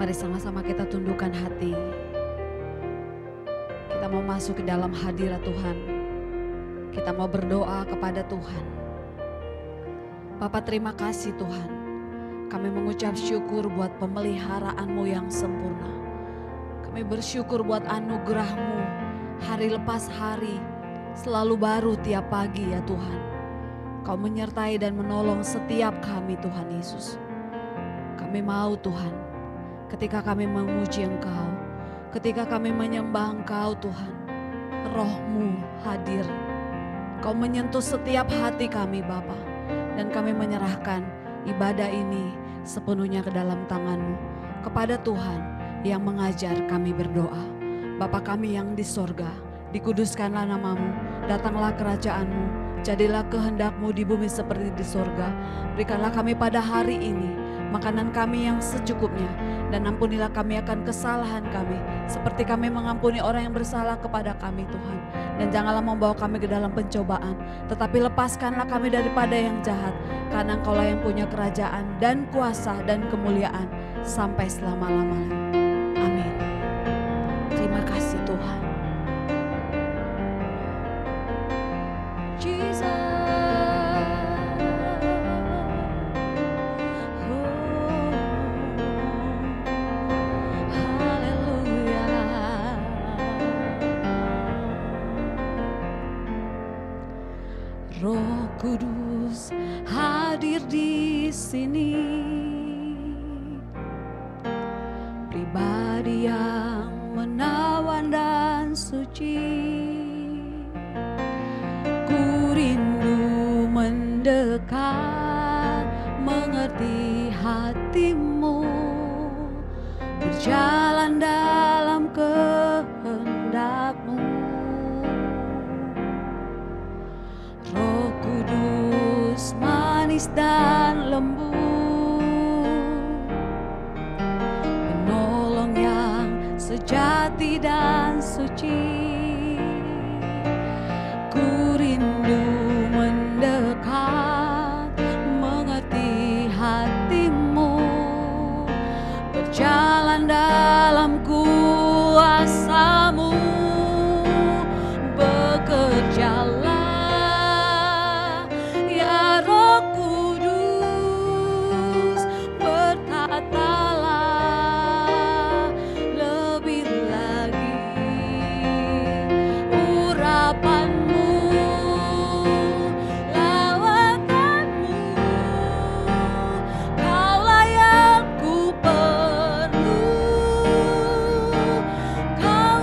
Mari sama-sama kita tundukkan hati. Kita mau masuk ke dalam hadirat Tuhan. Kita mau berdoa kepada Tuhan. Bapa, terima kasih Tuhan. Kami mengucap syukur buat pemeliharaan-Mu yang sempurna. Kami bersyukur buat anugerah-Mu hari lepas hari, selalu baru tiap pagi ya Tuhan. Kau menyertai dan menolong setiap kami Tuhan Yesus. Kami mau Tuhan, ketika kami memuji Engkau, ketika kami menyembah Engkau Tuhan, Roh-Mu hadir. Kau menyentuh setiap hati kami Bapa, dan kami menyerahkan ibadah ini sepenuhnya ke dalam tangan-Mu, kepada Tuhan yang mengajar kami berdoa. Bapa kami yang di sorga, dikuduskanlah nama-Mu, datanglah kerajaan-Mu, jadilah kehendak-Mu di bumi seperti di sorga. Berikanlah kami pada hari ini makanan kami yang secukupnya, dan ampunilah kami akan kesalahan kami, seperti kami mengampuni orang yang bersalah kepada kami Tuhan. Dan janganlah membawa kami ke dalam pencobaan, tetapi lepaskanlah kami daripada yang jahat, karena Engkaulah yang punya kerajaan dan kuasa dan kemuliaan sampai selama-lamanya. Amin. Terima kasih Tuhan. Roh Kudus hadir di sini, pribadi yang menawan dan suci. Ku rindu mendekat, mengerti hatimu, berjalan dalam kehendak-Mu. Roh Kudus manis dan lembut, penolong yang sejati dan suci. Ku rindu mendekat, mengerti hatimu, berjalan dalam kuasa-Mu. Bekerjalah Kau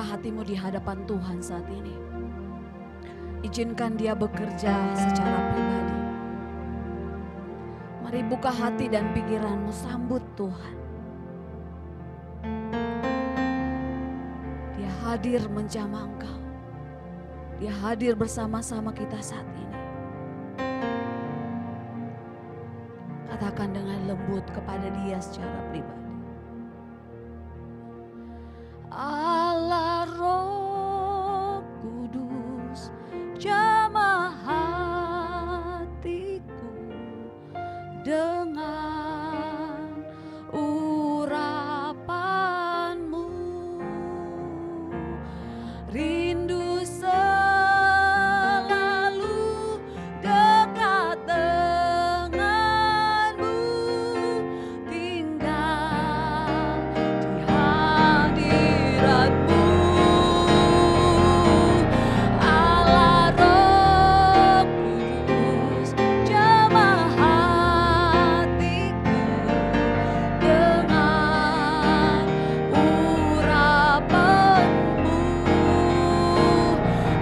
buka hatimu di hadapan Tuhan saat ini. Izinkan Dia bekerja secara pribadi. Mari buka hati dan pikiranmu, sambut Tuhan. Dia hadir menjamah engkau. Dia hadir bersama-sama kita saat ini. Katakan dengan lembut kepada Dia secara pribadi. Allah Roh Kudus, jamah hatiku dengan urapanmu. Rindu selalu dekat denganmu, tinggal di hadiratmu. Allah Roh Kudus, jamah hatiku dengan urapanmu.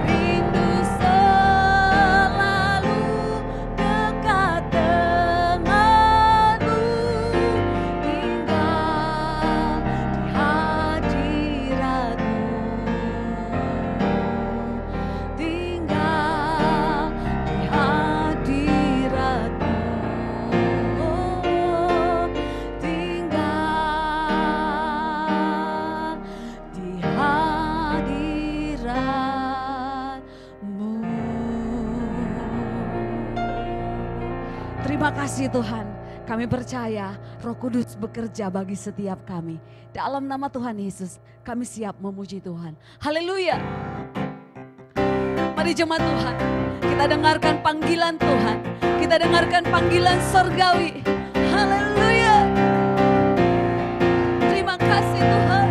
Rindu selalu dekat denganmu, tinggal di hadiratmu, tinggal di hadiratmu, tinggal di hadiratmu. Terima kasih Tuhan, kami percaya Roh Kudus bekerja bagi setiap kami. Dalam nama Tuhan Yesus, kami siap memuji Tuhan. Haleluya. Mari jemaat Tuhan, kita dengarkan panggilan Tuhan. Kita dengarkan panggilan sorgawi. Haleluya. Terima kasih Tuhan.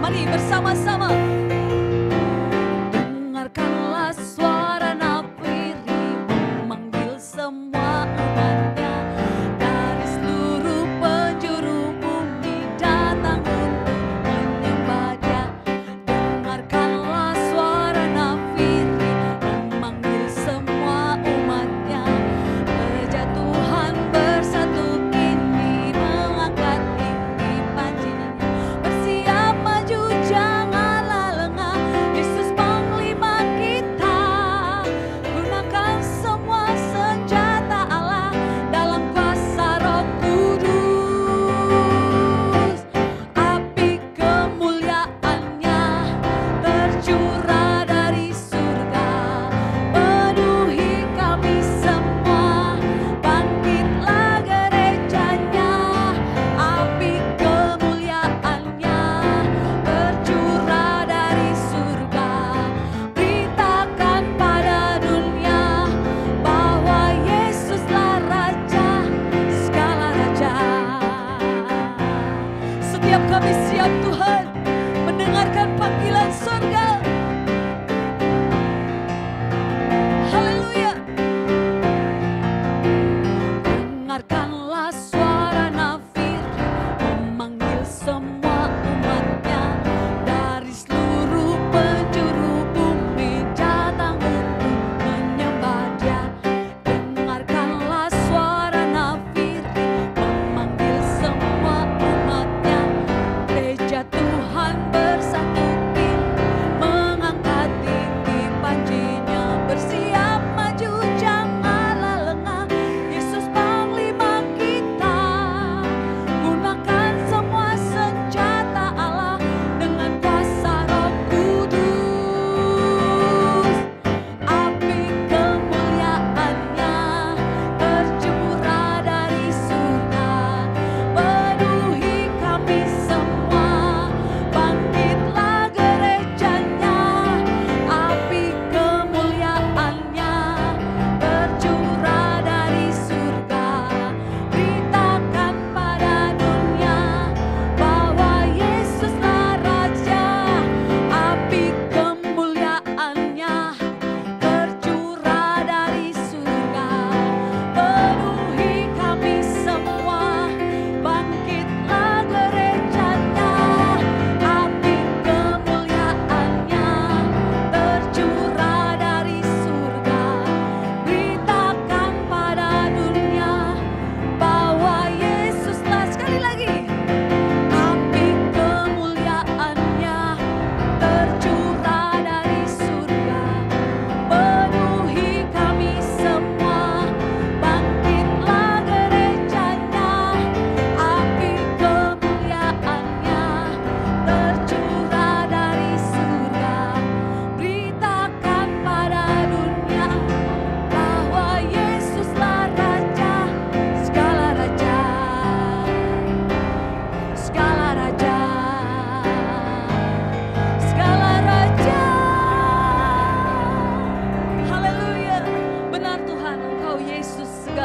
Mari bersama-sama. Dengarkanlah suara nafiri memanggil semua umatnya dari seluruh penjuru bumi datang untuk menyembah Dia. Dengarkanlah suara nafiri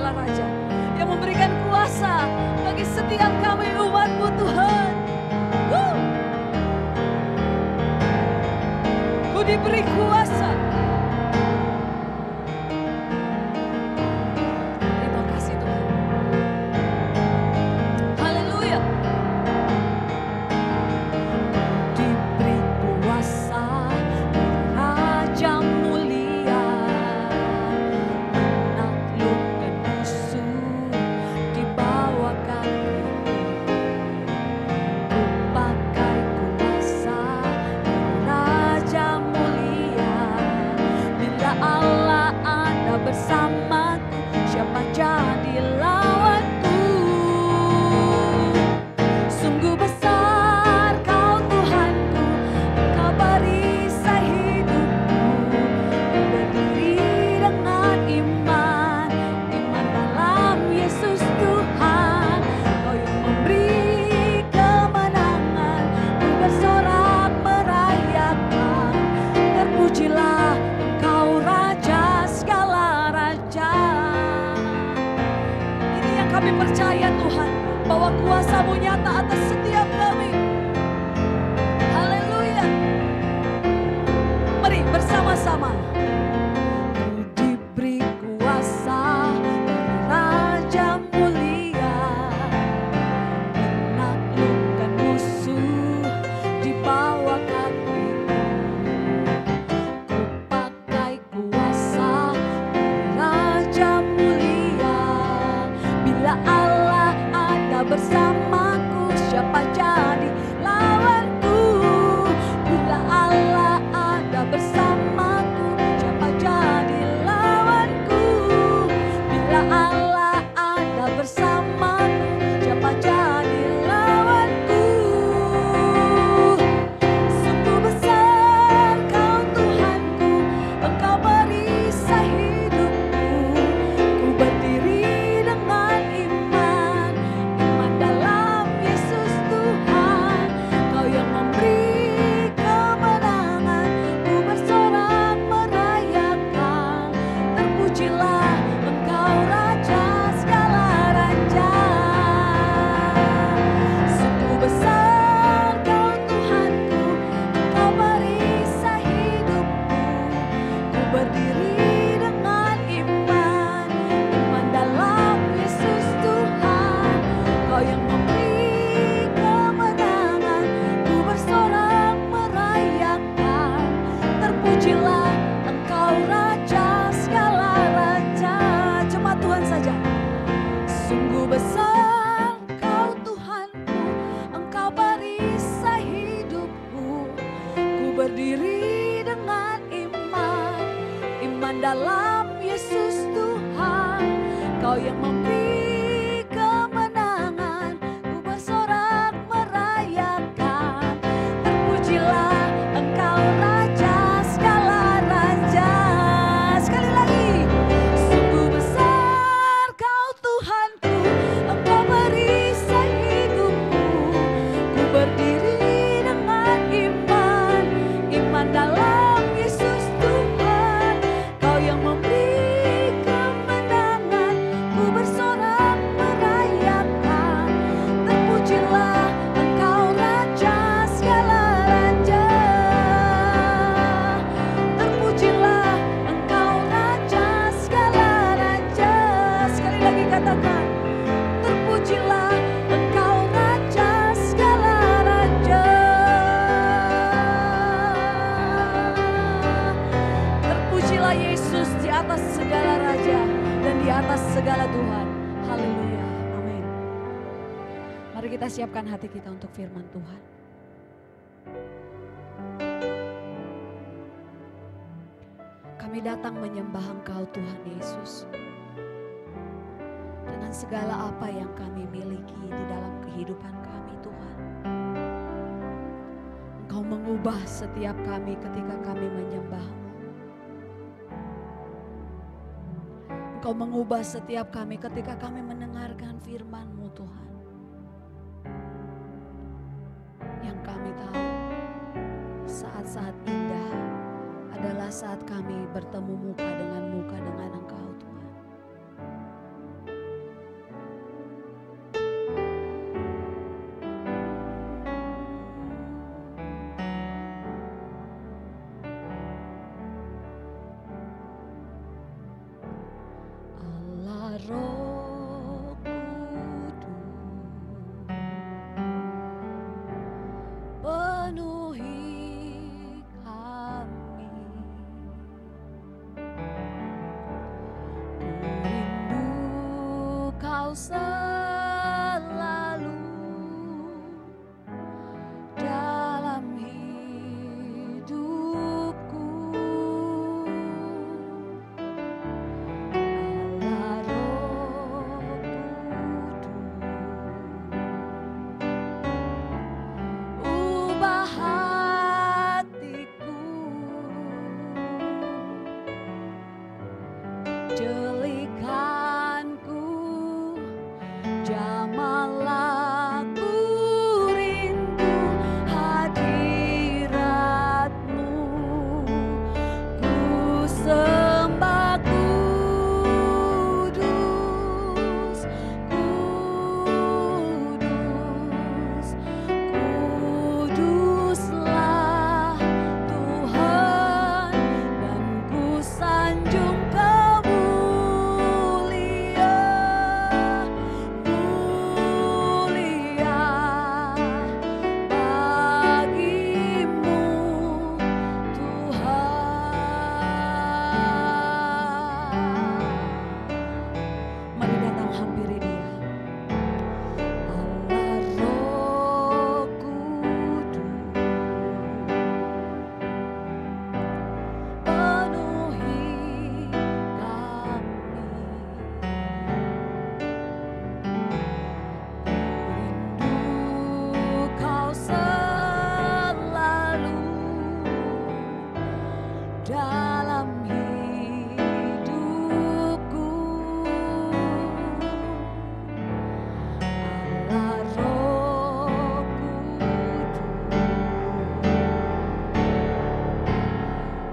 segala raja, yang memberikan kuasa bagi setiap kami umat-Mu Tuhan. Ku diberi kuasa. Terima kasih Tuhan. Haleluya. Diberi kuasa Raja mulia, menaklukkan musuh di bawah kakiku. Ku pakai kuasa Raja mulia. Bila Allah ada bersamaku, siapa jadi lawanku? Sungguh besar Kau Tuhanku, Kau perisai hidupku. Berdiri dengan iman, iman dalam Yesus Tuhan. Kau yang memberi kemenangan, ku bersorak merayakan. Terpujilah Engkau Raja segala raja. Ini yang kami percaya Tuhan, bahwa kuasa-Mu nyata atas setiap kami. Haleluya. Mari bersama-sama. Ku diberi kuasa Raja mulia, menaklukkan musuh di bawah kakiku. Ku pakai kuasa Raja mulia. Bila Allah ada bersamaku, siapa jadi lawanku? Bila Allah ada bersamaku, siapa jadi lawanku? Bila Allah ada bersamaku, siapa jadi lawanku? Sungguh besar Kau Tuhanku, Engkau perisai hidupku. Ku berdiri dengan iman, iman dalam Yesus Tuhan. Kau yang memberi kemenangan, ku bersorak merayakan. Terpujilah Engkau Raja segala raja. Sungguh besar Kau Tuhanku, Engkau perisai hidupku. Ku berdiri dengan iman, iman dalam Yesus Tuhan. Kau yang memberi kemenangan, ku bersorak merayakan. Terpujilah Engkau Raja segala raja. Jemaat Tuhan saja. Sungguh besar Kau Tuhanku, Engkau perisai hidupku. Ku berdiri dengan iman, iman dalam Yesus Tuhan. Kau yang memberi kemenangan, ku bersorak merayakan. Terpujilah Engkau Raja segala raja. Sekali lagi. Sungguh besar Kau Tuhanku, Engkau perisai hidupku. Ku berdiri dengan iman, iman dalam Yesus Tuhan. Kau yang memberi kemenangan, ku bersorak merayakan. Terpujilah Engkau Raja segala raja. Terpujilah Engkau Raja segala raja. Sekali lagi katakan, terpujilah Engkau Raja segala raja. Terpujilah Yesus di atas segala raja dan di atas segala Tuhan. Haleluya. Amin. Mari kita siapkan hati kita untuk firman Tuhan. Kami datang menyembah Engkau Tuhan Yesus. Dengan segala apa yang kami miliki di dalam kehidupan kami Tuhan. Engkau mengubah setiap kami ketika kami menyembah-Mu. Engkau mengubah setiap kami ketika kami mendengarkan firman-Mu Tuhan. Yang kami tahu saat-saat indah adalah saat kami bertemu muka dengan Engkau Tuhan. Kau selalu dalam hidupku. Allah Roh Kudus, ubah hatiku, jelikanku, jamahlah ku rindu hadirat-Mu. Ku sembah Kudus, Kudus, Kuduslah Tuhan, dan ku sanjung dalam hidupku. Allah Roh Kudus,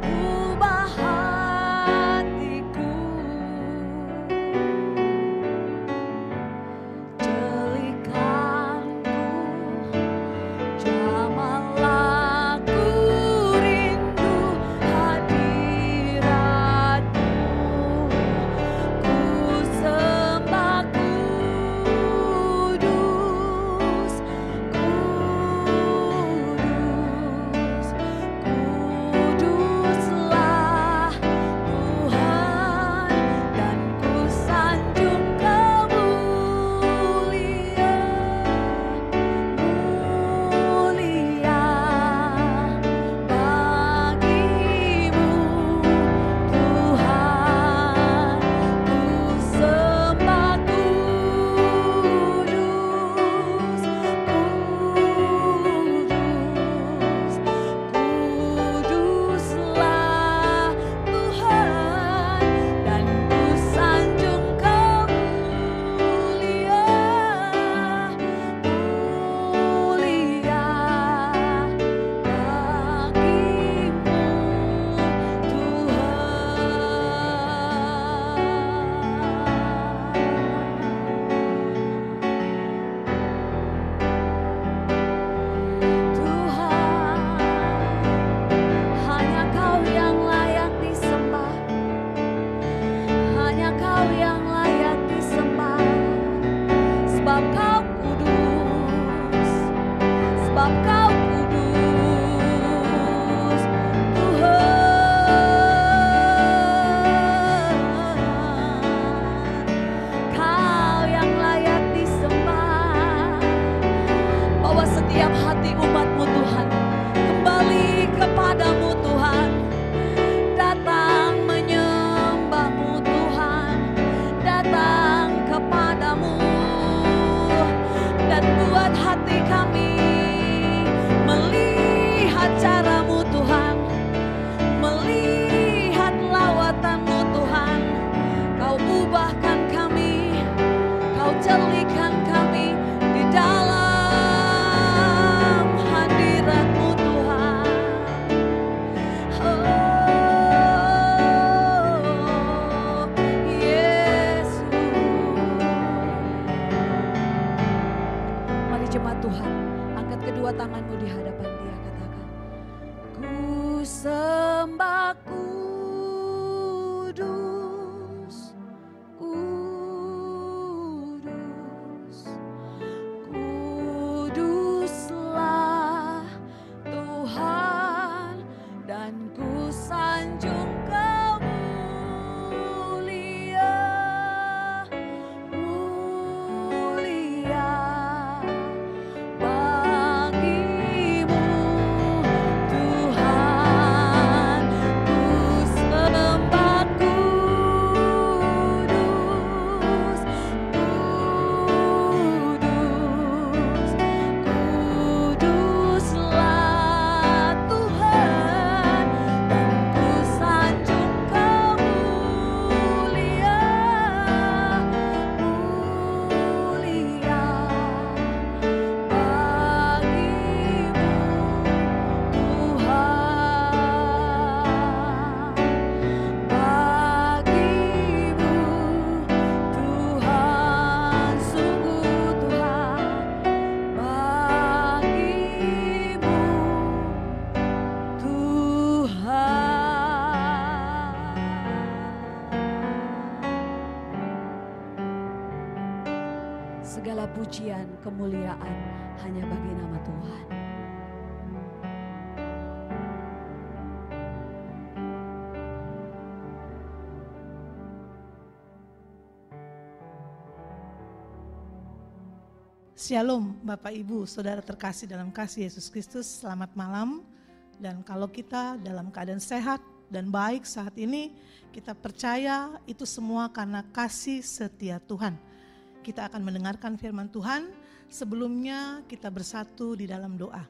ubah hatiku, jelikanku, jamahlah ku rindu hadirat-Mu. Ku sembah Kudus, Kudus, Kuduslah Tuhan, dan ku sanjung mulia bagimu Tuhan. Ku sembah Kudus, Kudus, Kuduslah Tuhan, dan ku sanjung mulia mulia Segala pujian, kemuliaan hanya bagi nama Tuhan. Shalom Bapak Ibu, Saudara terkasih dalam kasih Yesus Kristus, selamat malam. Dan kalau kita dalam keadaan sehat dan baik saat ini, kita percaya itu semua karena kasih setia Tuhan. Kita akan mendengarkan firman Tuhan, sebelumnya kita bersatu di dalam doa.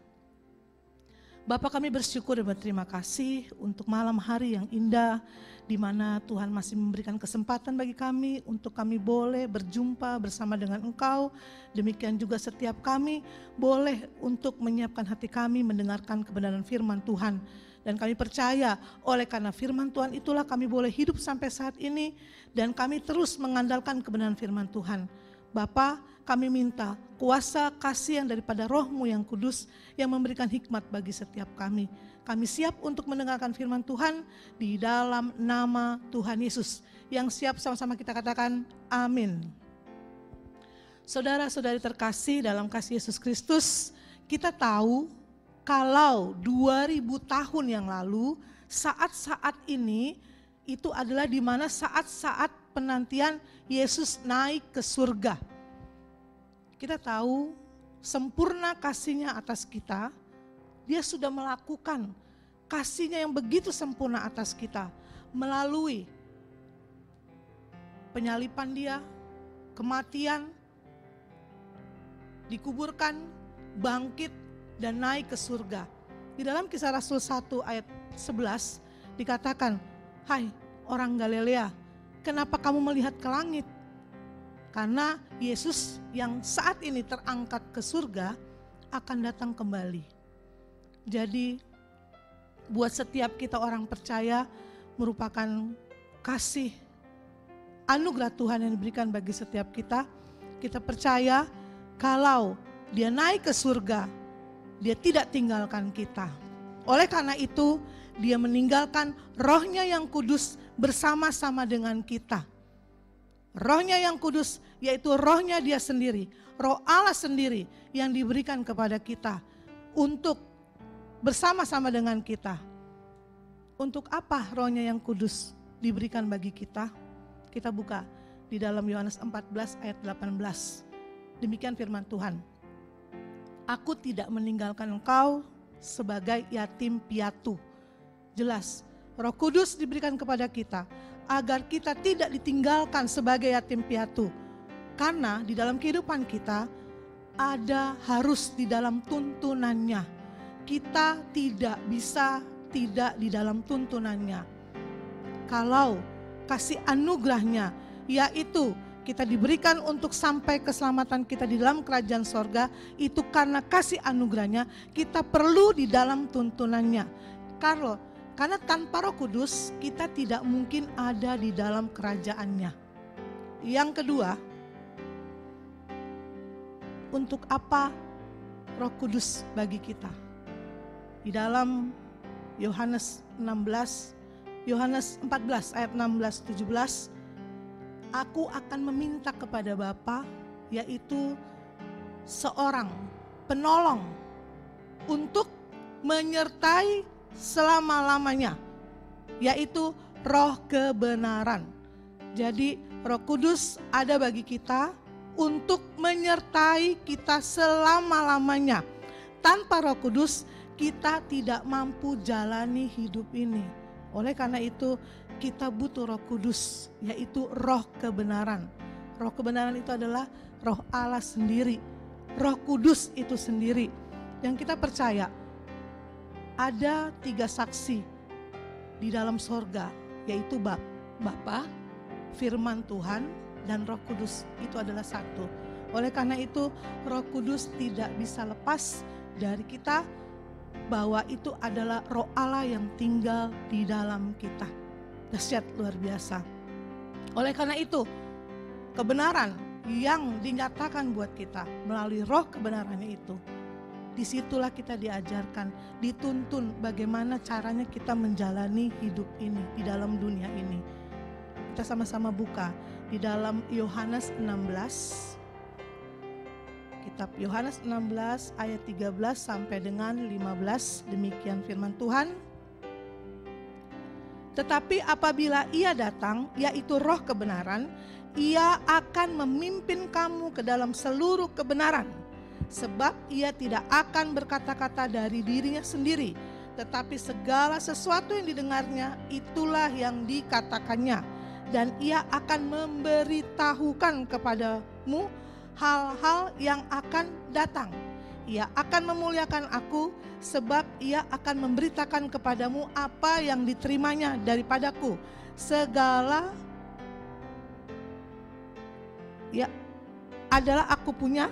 Bapa, kami bersyukur dan berterima kasih untuk malam hari yang indah, di mana Tuhan masih memberikan kesempatan bagi kami untuk kami boleh berjumpa bersama dengan Engkau. Demikian juga setiap kami boleh untuk menyiapkan hati kami mendengarkan kebenaran firman Tuhan. Dan kami percaya oleh karena firman Tuhan itulah kami boleh hidup sampai saat ini, dan kami terus mengandalkan kebenaran firman Tuhan. Bapa, kami minta kuasa kasih yang daripada Roh-Mu yang kudus yang memberikan hikmat bagi setiap kami. Kami siap untuk mendengarkan firman Tuhan di dalam nama Tuhan Yesus. Yang siap sama-sama kita katakan amin. Saudara-saudari terkasih dalam kasih Yesus Kristus, kita tahu kalau 2000 tahun yang lalu, saat-saat ini itu adalah di mana saat-saat penantian Yesus naik ke surga. Kita tahu sempurna kasih-Nya atas kita, Dia sudah melakukan kasih-Nya yang begitu sempurna atas kita melalui penyalipan Dia, kematian, dikuburkan, bangkit, dan naik ke surga. Di dalam Kisah Rasul 1 ayat 11 dikatakan, "Hai orang Galilea, kenapa kamu melihat ke langit?" Karena Yesus yang saat ini terangkat ke surga akan datang kembali. Jadi buat setiap kita orang percaya merupakan kasih anugerah Tuhan yang diberikan bagi setiap kita. Kita percaya kalau Dia naik ke surga, Dia tidak tinggalkan kita. Oleh karena itu Dia meninggalkan Roh-Nya yang kudus bersama-sama dengan kita. Roh-Nya yang kudus yaitu Roh-Nya Dia sendiri, Roh Allah sendiri yang diberikan kepada kita untuk bersama-sama dengan kita. Untuk apa Roh-Nya yang kudus diberikan bagi kita? Kita buka di dalam Yohanes 14 ayat 18. Demikian firman Tuhan. "Aku tidak meninggalkan engkau sebagai yatim piatu." Jelas, Roh Kudus diberikan kepada kita agar kita tidak ditinggalkan sebagai yatim piatu. Karena di dalam kehidupan kita ada harus di dalam tuntunannya. Kita tidak bisa tidak di dalam tuntunannya. Kalau kasih anugerahnya, yaitu kita diberikan untuk sampai keselamatan kita di dalam kerajaan sorga, itu karena kasih anugerahnya kita perlu di dalam tuntunannya. Karena tanpa Roh Kudus kita tidak mungkin ada di dalam kerajaannya. Yang kedua, untuk apa Roh Kudus bagi kita? Di dalam Yohanes 14 ayat 16-17, "Aku akan meminta kepada Bapa, yaitu seorang penolong untuk menyertai selama-lamanya, yaitu Roh kebenaran." Jadi Roh Kudus ada bagi kita untuk menyertai kita selama-lamanya. Tanpa Roh Kudus kita tidak mampu jalani hidup ini. Oleh karena itu kita butuh Roh Kudus, yaitu Roh kebenaran. Roh kebenaran itu adalah Roh Allah sendiri, Roh Kudus itu sendiri. Yang kita percaya ada 3 saksi di dalam sorga, yaitu Bapa, firman Tuhan, dan Roh Kudus. Itu adalah satu. Oleh karena itu Roh Kudus tidak bisa lepas dari kita, bahwa itu adalah Roh Allah yang tinggal di dalam kita. Dahsyat luar biasa. Oleh karena itu kebenaran yang dinyatakan buat kita melalui Roh kebenarannya itu, disitulah kita diajarkan, dituntun bagaimana caranya kita menjalani hidup ini di dalam dunia ini. Kita sama-sama buka di dalam Yohanes 16 kitab Yohanes 16 ayat 13 sampai dengan 15. Demikian firman Tuhan. Tetapi apabila Ia datang, yaitu Roh kebenaran, Ia akan memimpin kamu ke dalam seluruh kebenaran. Sebab Ia tidak akan berkata-kata dari dirinya sendiri, tetapi segala sesuatu yang didengarnya itulah yang dikatakannya. Dan Ia akan memberitahukan kepadamu hal-hal yang akan datang. Ia akan memuliakan Aku, sebab Ia akan memberitakan kepadamu apa yang diterimanya daripadaku. Segala ya adalah Aku punya.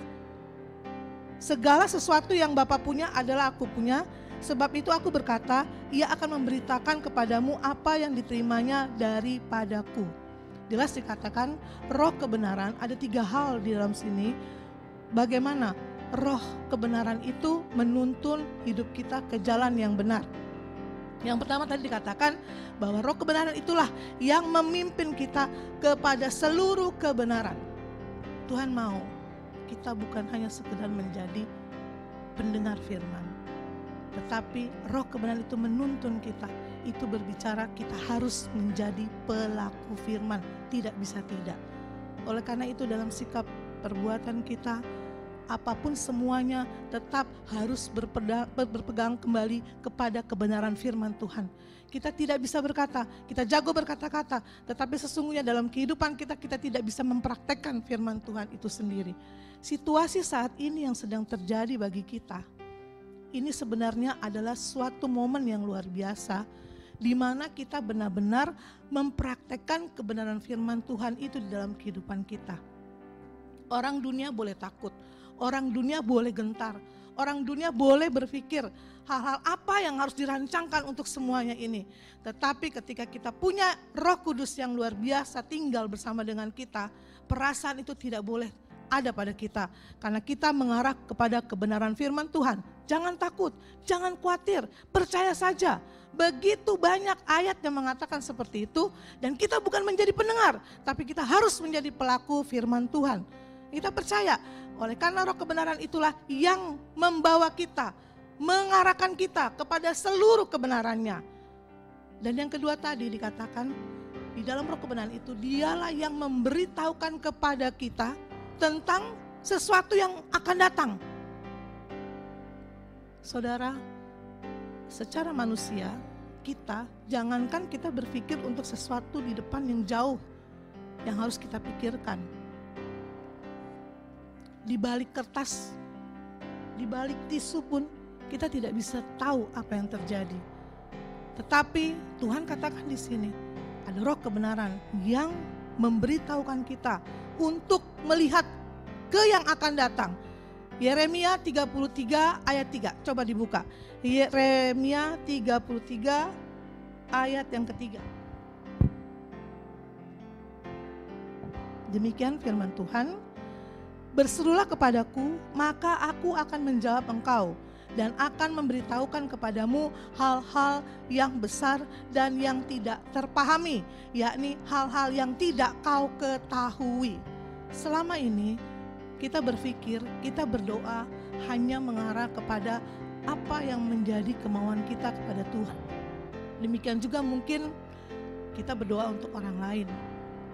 Segala sesuatu yang Bapa punya adalah Aku punya. Sebab itu Aku berkata, Ia akan memberitakan kepadamu apa yang diterimanya daripadaku. Jelas dikatakan roh kebenaran, ada 3 hal di dalam sini. Bagaimana roh kebenaran itu menuntun hidup kita ke jalan yang benar. Yang pertama tadi dikatakan bahwa roh kebenaran itulah yang memimpin kita kepada seluruh kebenaran. Tuhan mau kita bukan hanya sekedar menjadi pendengar firman, tetapi roh kebenaran itu menuntun kita. Itu berbicara kita harus menjadi pelaku firman, tidak bisa tidak. Oleh karena itu dalam sikap perbuatan kita, apapun semuanya tetap harus berpegang kembali kepada kebenaran firman Tuhan. Kita tidak bisa berkata, kita jago berkata-kata, tetapi sesungguhnya dalam kehidupan kita tidak bisa mempraktekkan firman Tuhan itu sendiri. Situasi saat ini yang sedang terjadi bagi kita, ini sebenarnya adalah suatu momen yang luar biasa, di mana kita benar-benar mempraktekkan kebenaran firman Tuhan itu di dalam kehidupan kita. Orang dunia boleh takut, orang dunia boleh gentar, orang dunia boleh berpikir hal-hal apa yang harus dirancangkan untuk semuanya ini. Tetapi ketika kita punya Roh Kudus yang luar biasa tinggal bersama dengan kita, perasaan itu tidak boleh ada pada kita, karena kita mengarah kepada kebenaran firman Tuhan. Jangan takut, jangan khawatir, percaya saja. Begitu banyak ayat yang mengatakan seperti itu, dan kita bukan menjadi pendengar, tapi kita harus menjadi pelaku firman Tuhan. Kita percaya, oleh karena roh kebenaran itulah yang membawa kita, mengarahkan kita kepada seluruh kebenarannya. Dan yang kedua tadi dikatakan, di dalam roh kebenaran itu dialah yang memberitahukan kepada kita tentang sesuatu yang akan datang. Saudara, secara manusia kita, jangankan kita berpikir untuk sesuatu di depan yang jauh yang harus kita pikirkan. Di balik kertas, di balik tisu pun kita tidak bisa tahu apa yang terjadi. Tetapi Tuhan katakan di sini ada roh kebenaran yang memberitahukan kita untuk melihat ke yang akan datang. Yeremia 33 ayat 3, coba dibuka. Yeremia 33 ayat yang ketiga. Demikian firman Tuhan, berserulah kepadaku, maka aku akan menjawab engkau dan akan memberitahukan kepadamu hal-hal yang besar dan yang tidak terpahami, yakni hal-hal yang tidak kau ketahui. Selama ini kita berpikir, kita berdoa hanya mengarah kepada apa yang menjadi kemauan kita kepada Tuhan. Demikian juga mungkin kita berdoa untuk orang lain.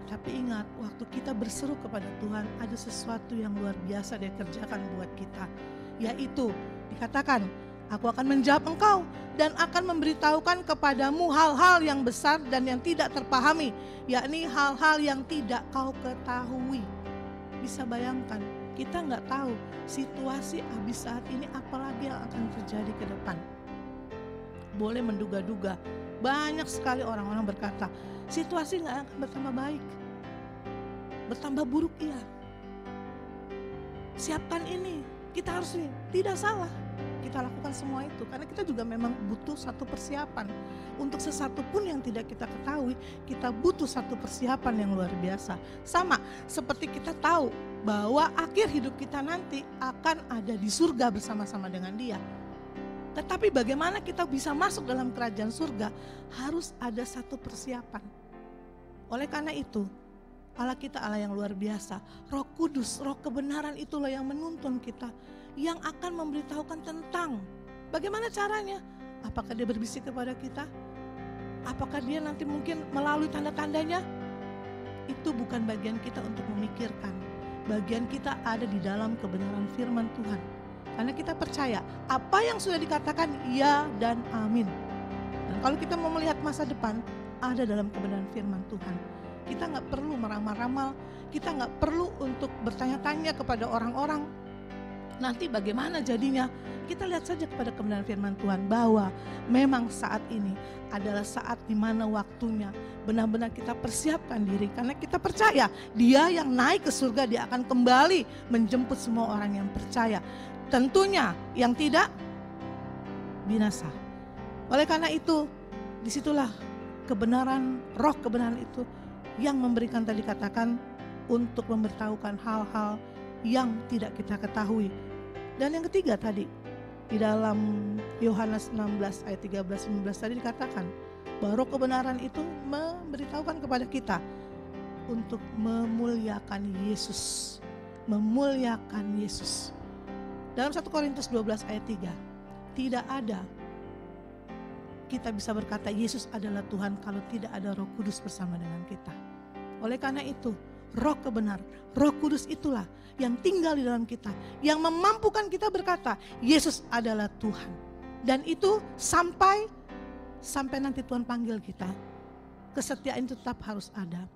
Tapi ingat, waktu kita berseru kepada Tuhan, ada sesuatu yang luar biasa Dia kerjakan buat kita. Yaitu dikatakan, aku akan menjawab engkau dan akan memberitahukan kepadamu hal-hal yang besar dan yang tidak terpahami, yakni hal-hal yang tidak kau ketahui. Bisa bayangkan, kita nggak tahu situasi habis saat ini apalagi yang akan terjadi ke depan. Boleh menduga-duga, banyak sekali orang-orang berkata, situasi nggak akan bertambah baik, bertambah buruk iya. Siapkan ini, kita harus ini, tidak salah. Kita lakukan semua itu karena kita juga memang butuh satu persiapan. Untuk sesuatu pun yang tidak kita ketahui, kita butuh satu persiapan yang luar biasa. Sama seperti kita tahu bahwa akhir hidup kita nanti akan ada di surga bersama-sama dengan Dia. Tetapi bagaimana kita bisa masuk dalam kerajaan surga, harus ada satu persiapan. Oleh karena itu, Allah kita Allah yang luar biasa. Roh Kudus, roh kebenaran itulah yang menuntun kita, yang akan memberitahukan tentang bagaimana caranya. Apakah dia berbisik kepada kita? Apakah dia nanti mungkin melalui tanda-tandanya? Itu bukan bagian kita untuk memikirkan. Bagian kita ada di dalam kebenaran firman Tuhan. Karena kita percaya apa yang sudah dikatakan ya dan amin. Dan kalau kita mau melihat masa depan, ada dalam kebenaran firman Tuhan. Kita gak perlu meramal-ramal, kita gak perlu untuk bertanya-tanya kepada orang-orang nanti bagaimana jadinya. Kita lihat saja kepada kebenaran firman Tuhan bahwa memang saat ini adalah saat di mana waktunya benar-benar kita persiapkan diri. Karena kita percaya dia yang naik ke surga, dia akan kembali menjemput semua orang yang percaya. Tentunya yang tidak binasa. Oleh karena itu, disitulah kebenaran, roh kebenaran itu yang memberikan tadi katakan untuk memberitahukan hal-hal yang tidak kita ketahui. Dan yang ketiga tadi, di dalam Yohanes 16 ayat 13-15 tadi dikatakan bahwa roh kebenaran itu memberitahukan kepada kita untuk memuliakan Yesus. Memuliakan Yesus. Dalam 1 Korintus 12 ayat 3, tidak ada kita bisa berkata Yesus adalah Tuhan kalau tidak ada Roh Kudus bersama dengan kita. Oleh karena itu, roh kebenaran, Roh Kudus itulah yang tinggal di dalam kita, yang memampukan kita berkata Yesus adalah Tuhan. Dan itu sampai nanti Tuhan panggil kita, kesetiaan itu tetap harus ada.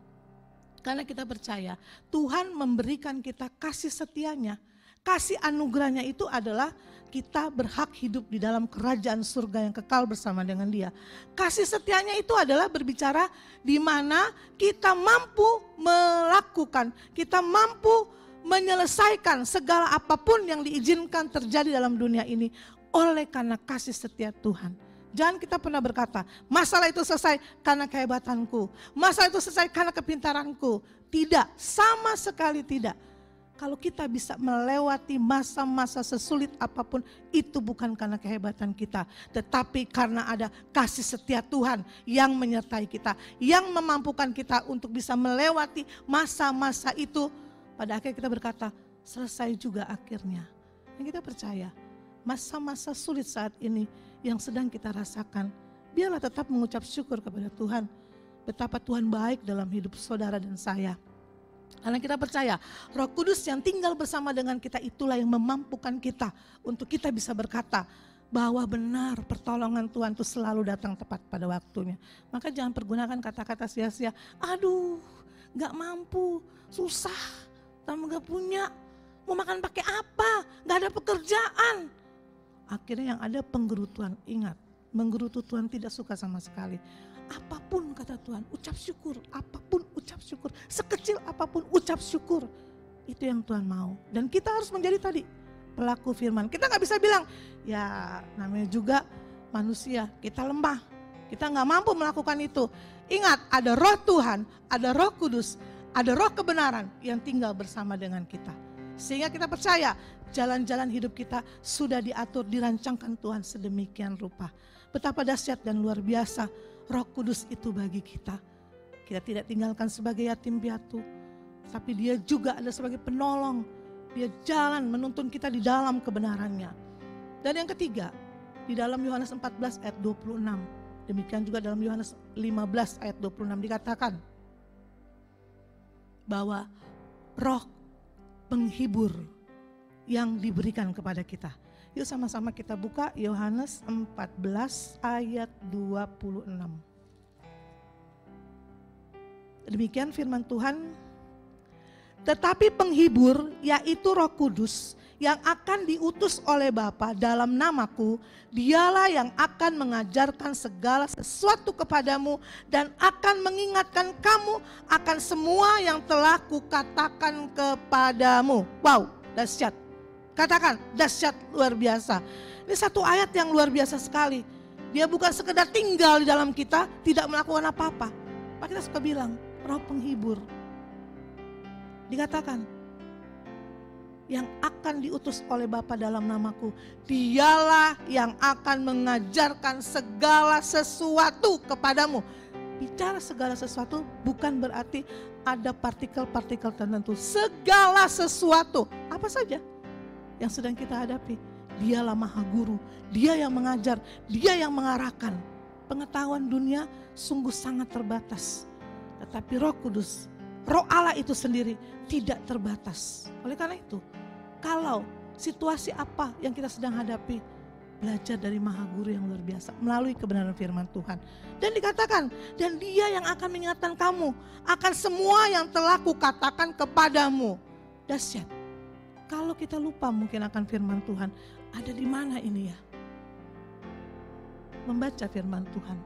Karena kita percaya Tuhan memberikan kita kasih setianya. Kasih anugerahnya itu adalah kita berhak hidup di dalam kerajaan surga yang kekal bersama dengan dia. Kasih setianya itu adalah berbicara di mana kita mampu melakukan, kita mampu menyelesaikan segala apapun yang diizinkan terjadi dalam dunia ini oleh karena kasih setia Tuhan. Jangan kita pernah berkata, masalah itu selesai karena kehebatanku, masalah itu selesai karena kepintaranku. Tidak, sama sekali tidak. Kalau kita bisa melewati masa-masa sesulit apapun, itu bukan karena kehebatan kita, tetapi karena ada kasih setia Tuhan yang menyertai kita, yang memampukan kita untuk bisa melewati masa-masa itu. Pada akhirnya kita berkata, selesai juga akhirnya. Dan kita percaya, masa-masa sulit saat ini yang sedang kita rasakan, biarlah tetap mengucap syukur kepada Tuhan. Betapa Tuhan baik dalam hidup saudara dan saya. Karena kita percaya Roh Kudus yang tinggal bersama dengan kita itulah yang memampukan kita untuk kita bisa berkata bahwa benar pertolongan Tuhan itu selalu datang tepat pada waktunya. Maka jangan pergunakan kata-kata sia-sia, aduh gak mampu, susah, kamu gak punya, mau makan pakai apa, gak ada pekerjaan. Akhirnya yang ada penggerutuan. Ingat, menggerutu Tuhan tidak suka sama sekali. Apapun kata Tuhan, ucap syukur. Apapun ucap syukur. Sekecil apapun ucap syukur. Itu yang Tuhan mau. Dan kita harus menjadi tadi pelaku firman. Kita gak bisa bilang, ya namanya juga manusia, kita lemah. Kita gak mampu melakukan itu. Ingat, ada roh Tuhan, ada Roh Kudus, ada roh kebenaran yang tinggal bersama dengan kita. Sehingga kita percaya jalan-jalan hidup kita sudah diatur, dirancangkan Tuhan sedemikian rupa. Betapa dahsyat dan luar biasa Roh Kudus itu bagi kita. Kita tidak tinggalkan sebagai yatim piatu, tapi dia juga ada sebagai penolong. Dia jalan menuntun kita di dalam kebenarannya. Dan yang ketiga, di dalam Yohanes 14 ayat 26. Demikian juga dalam Yohanes 15 ayat 26 dikatakan bahwa roh penghibur yang diberikan kepada kita. Yuk sama-sama kita buka Yohanes 14 ayat 26. Demikian firman Tuhan. Tetapi penghibur yaitu Roh Kudus yang akan diutus oleh Bapa dalam namaku, dialah yang akan mengajarkan segala sesuatu kepadamu dan akan mengingatkan kamu akan semua yang telah kukatakan kepadamu. Wow, dahsyat. Katakan, dahsyat, luar biasa. Ini satu ayat yang luar biasa sekali. Dia bukan sekedar tinggal di dalam kita, tidak melakukan apa-apa. Pak kita suka bilang, roh penghibur. Dikatakan, yang akan diutus oleh Bapa dalam namaku, dialah yang akan mengajarkan segala sesuatu kepadamu. Bicara segala sesuatu bukan berarti ada partikel-partikel tertentu. Segala sesuatu, apa saja yang sedang kita hadapi. Dialah Maha Guru, Dia yang mengajar, Dia yang mengarahkan. Pengetahuan dunia sungguh sangat terbatas. Tetapi Roh Kudus, Roh Allah itu sendiri tidak terbatas. Oleh karena itu, kalau situasi apa yang kita sedang hadapi, belajar dari Maha Guru yang luar biasa melalui kebenaran firman Tuhan. Dan dikatakan, dan Dia yang akan mengingatkan kamu akan semua yang telah kukatakan kepadamu. Dahsyat. Kalau kita lupa mungkin akan firman Tuhan, ada di mana ini ya? Membaca firman Tuhan,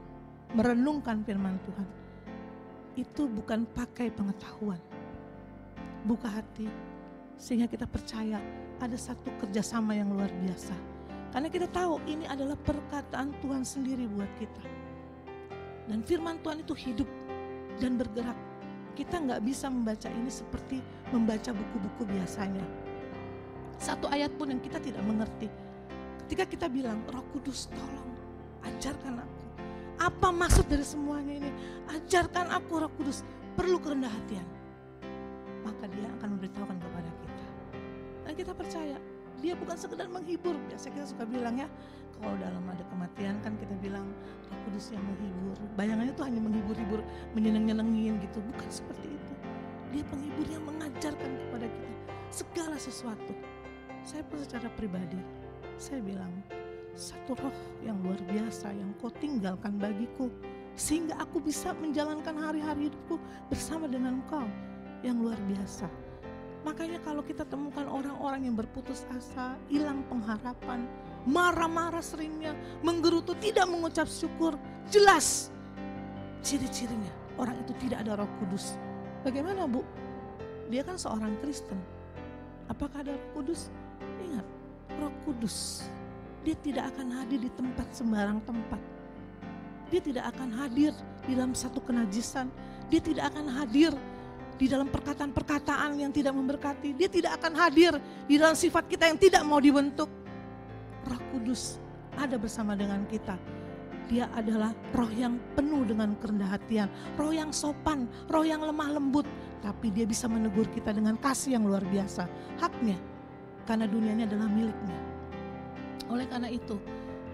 merenungkan firman Tuhan, itu bukan pakai pengetahuan. Buka hati, sehingga kita percaya ada satu kerjasama yang luar biasa. Karena kita tahu ini adalah perkataan Tuhan sendiri buat kita. Dan firman Tuhan itu hidup dan bergerak. Kita nggak bisa membaca ini seperti membaca buku-buku biasanya. Satu ayat pun yang kita tidak mengerti. Ketika kita bilang, Roh Kudus tolong ajarkan aku. Apa maksud dari semuanya ini? Ajarkan aku Roh Kudus, perlu kerendahan hatian. Maka Dia akan memberitahukan kepada kita. Dan kita percaya, Dia bukan sekedar menghibur. Biasa kita suka bilang ya, kalau dalam ada kematian kan kita bilang Roh Kudus yang menghibur. Bayangannya tuh hanya menghibur-hibur, menyeneng-nyenengin gitu. Bukan seperti itu. Dia penghibur yang mengajarkan kepada kita segala sesuatu. Saya pun secara pribadi, saya bilang, satu roh yang luar biasa yang kau tinggalkan bagiku, sehingga aku bisa menjalankan hari-hari hidupku bersama dengan Engkau yang luar biasa. Makanya kalau kita temukan orang-orang yang berputus asa, hilang pengharapan, marah-marah seringnya, menggerutu, tidak mengucap syukur, jelas ciri-cirinya orang itu tidak ada Roh Kudus. Bagaimana Bu? Dia kan seorang Kristen. Apakah ada Roh Kudus? Ingat, Roh Kudus, Dia tidak akan hadir di tempat sembarang tempat. Dia tidak akan hadir di dalam satu kenajisan. Dia tidak akan hadir di dalam perkataan-perkataan yang tidak memberkati. Dia tidak akan hadir di dalam sifat kita yang tidak mau dibentuk. Roh Kudus ada bersama dengan kita. Dia adalah roh yang penuh dengan kerendahan hatian, roh yang sopan, roh yang lemah lembut. Tapi Dia bisa menegur kita dengan kasih yang luar biasa. Haknya, karena dunianya adalah miliknya. Oleh karena itu,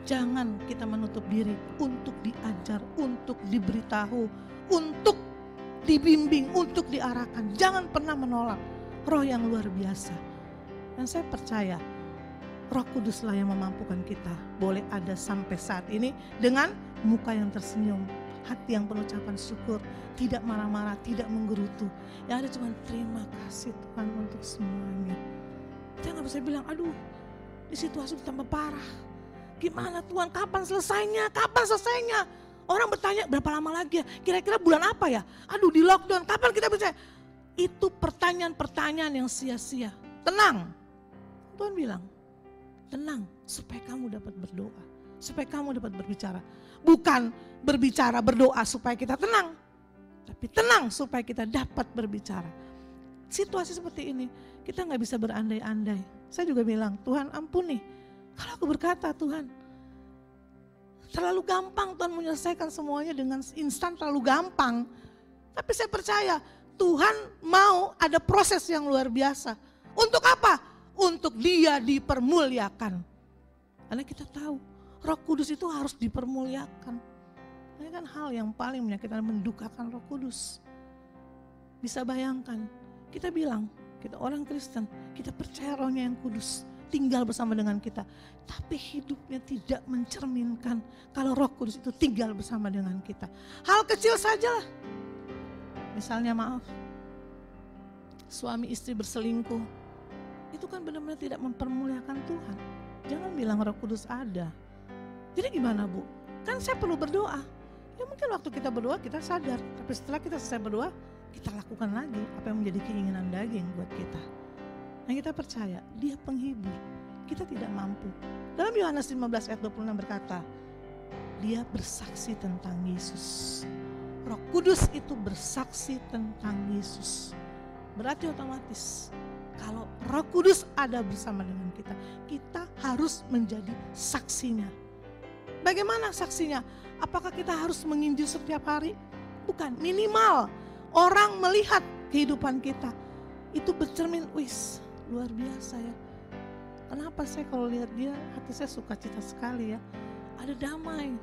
jangan kita menutup diri untuk diajar, untuk diberitahu, untuk dibimbing, untuk diarahkan. Jangan pernah menolak roh yang luar biasa. Dan saya percaya Roh Kuduslah yang memampukan kita boleh ada sampai saat ini dengan muka yang tersenyum, hati yang penuh ucapan syukur, tidak marah-marah, tidak menggerutu. Yang ada cuma terima kasih Tuhan untuk semuanya. Kita gak bisa bilang, aduh di situasi tambah parah. Gimana Tuhan, kapan selesainya? Kapan selesainya? Orang bertanya berapa lama lagi ya? Kira-kira bulan apa ya? Aduh di lockdown, kapan kita bisa? Itu pertanyaan-pertanyaan yang sia-sia. Tenang. Tuhan bilang, tenang supaya kamu dapat berdoa. Supaya kamu dapat berbicara. Bukan berbicara berdoa supaya kita tenang. Tapi tenang supaya kita dapat berbicara. Situasi seperti ini kita gak bisa berandai-andai. Saya juga bilang, Tuhan ampuni. Kalau aku berkata Tuhan, terlalu gampang Tuhan menyelesaikan semuanya dengan instan, terlalu gampang. Tapi saya percaya Tuhan mau ada proses yang luar biasa. Untuk apa? Untuk Dia dipermuliakan. Karena kita tahu Roh Kudus itu harus dipermuliakan. Ini kan hal yang paling menyakitkan, mendukakan Roh Kudus. Bisa bayangkan, kita bilang, kita orang Kristen, kita percaya Rohnya yang kudus tinggal bersama dengan kita. Tapi hidupnya tidak mencerminkan kalau Roh Kudus itu tinggal bersama dengan kita. Hal kecil saja. Misalnya maaf, suami istri berselingkuh. Itu kan benar-benar tidak mempermuliakan Tuhan. Jangan bilang Roh Kudus ada. Jadi gimana Bu? Kan saya perlu berdoa. Ya mungkin waktu kita berdoa kita sadar. Tapi setelah kita selesai berdoa, kita lakukan lagi apa yang menjadi keinginan daging buat kita. Nah kita percaya Dia penghibur. Kita tidak mampu. Dalam Yohanes 15 ayat 26 berkata, Dia bersaksi tentang Yesus. Roh Kudus itu bersaksi tentang Yesus. Berarti otomatis kalau Roh Kudus ada bersama dengan kita, kita harus menjadi saksinya. Bagaimana saksinya? Apakah kita harus menginjil setiap hari? Bukan, minimal orang melihat kehidupan kita. Itu bercermin, wis luar biasa ya. Kenapa saya kalau lihat dia, hati saya sukacita sekali ya. Ada damai.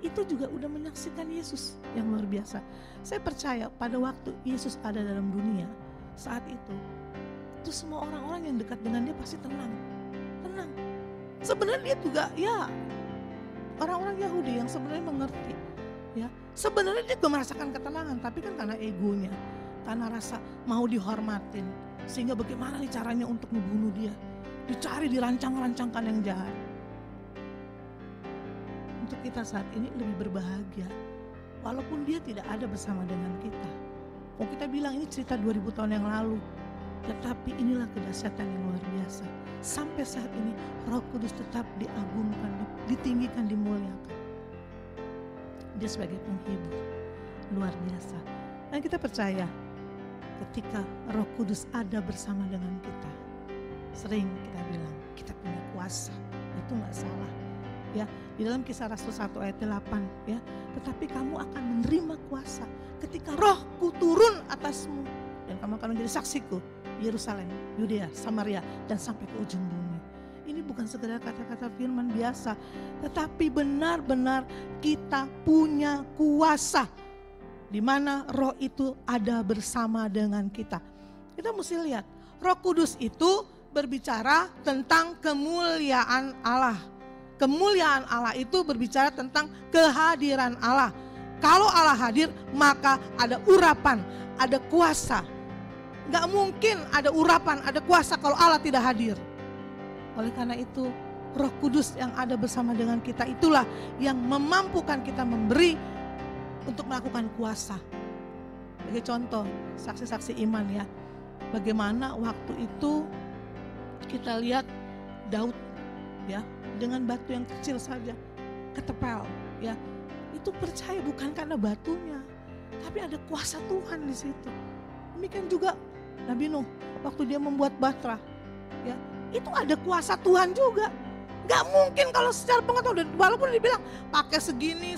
Itu juga udah menyaksikan Yesus yang luar biasa. Saya percaya pada waktu Yesus ada dalam dunia, saat itu semua orang-orang yang dekat dengan dia pasti tenang. Sebenarnya dia juga ya orang-orang Yahudi yang sebenarnya mengerti ya. Sebenarnya dia juga merasakan ketenangan, tapi kan karena egonya, karena rasa mau dihormatin, sehingga bagaimana nih caranya untuk membunuh dia, dicari, dirancang-rancangkan yang jahat. Untuk kita saat ini lebih berbahagia, walaupun dia tidak ada bersama dengan kita. Oh, kita bilang ini cerita 2000 tahun yang lalu, tetapi inilah kedahsyatan yang luar biasa. Sampai saat ini Roh Kudus tetap diagungkan, ditinggikan, dimuliakan. Dia sebagai penghibur luar biasa. Dan kita percaya ketika Roh Kudus ada bersama dengan kita, sering kita bilang kita punya kuasa. Itu gak salah ya. Di dalam Kisah Rasul 1 ayat 8 ya, tetapi kamu akan menerima kuasa ketika Rohku turun atasmu, dan kamu akan menjadi saksiku Yerusalem, Yudea, Samaria, dan sampai ke ujung bumi. Ini bukan sekedar kata-kata firman biasa, tetapi benar-benar kita punya kuasa di mana Roh itu ada bersama dengan kita. Kita mesti lihat, Roh Kudus itu berbicara tentang kemuliaan Allah. Kemuliaan Allah itu berbicara tentang kehadiran Allah. Kalau Allah hadir, maka ada urapan, ada kuasa. Gak mungkin ada urapan, ada kuasa kalau Allah tidak hadir. Oleh karena itu, Roh Kudus yang ada bersama dengan kita itulah yang memampukan kita memberi untuk melakukan kuasa. Sebagai contoh, saksi-saksi iman ya. Bagaimana waktu itu kita lihat Daud ya, dengan batu yang kecil saja ketepel ya. Itu percaya bukan karena batunya, tapi ada kuasa Tuhan di situ. Demikian juga Nabi Nuh waktu dia membuat Batra ya, itu ada kuasa Tuhan juga. Gak mungkin kalau secara pengetahuan, walaupun dibilang pakai segini,